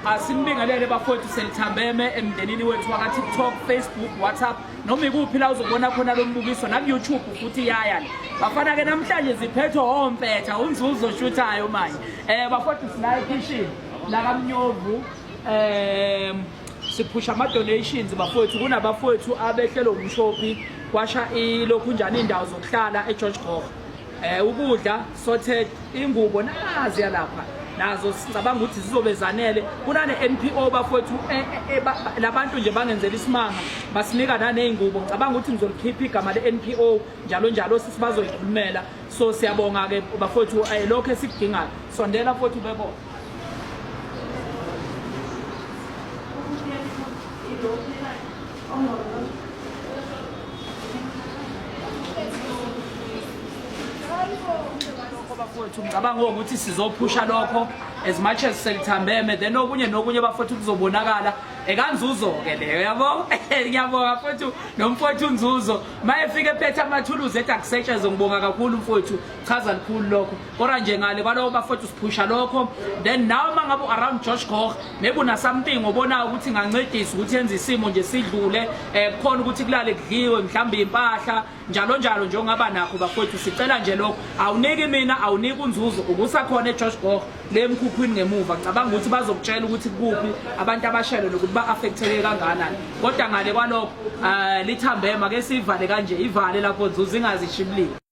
asinibingelele bafowethu selithambeme emndenini wethu waka TikTok, Facebook, WhatsApp noma ikuphi la uzobona khona lo mbukiso na YouTube futhi yaya bafana ke namhlanje ziphethwe ompetha unzuzo shuthayo manje bafowethu sinayo kitchen la kaMnyovu siphusha ama donations bafowethu kunabafowethu abehlelo umshophi kwasha ilokhu njani indawo zokuhlala eGeorge Gqoka ukudla sorted ingubo nazi yalapha nazo sicabanga ukuthi zizobezanele kunane NPO bafowethu labantu nje bangenzela isimanga basinika naneingubo ngicabanga ukuthi ngizolikhipha igama leNPO njalo njalo sisibazoyikhulumela so siyabonga ke bafowethu lokho esikudingayo sondela bafowethu bebo bafowethu ngicabanga ukuthi sizophusha lokho as much as selithambeme then nokunye bafowethu kuzobonakala ekanzuzo ke leyo yabo ngiyabonga bafowethu nomfowethu Nzuzo mayefika ephethe amathuluzi ethi akusetshenzwe ngibonga kakhulu mfowethu chaza likhulu lokho kodwa nje ngale kwalowo bafowethu siphusha lokho then nawe mangabe around George Gqoka maybe una something obona ukuthi ngancedisa ukuthi yenze isimo nje sidlule kukhona ukuthi kulale kudliwe mhlawumbe impahla njalo njalo nje ongaba nakho bafowethu sicela nje lokho awuniki mina awuniki uNzuzo ukusakhona eGeorge Gqoka lemkhukhwini ngemuva ngicabanga ukuthi bazokutshela ukuthi kuphi abantu abashelo nokuthi ba-affecteke kangakanani kodwa ngale kwalokho lithambema ke sivale kanje ivale lapho Nzuzo ingazishimlile.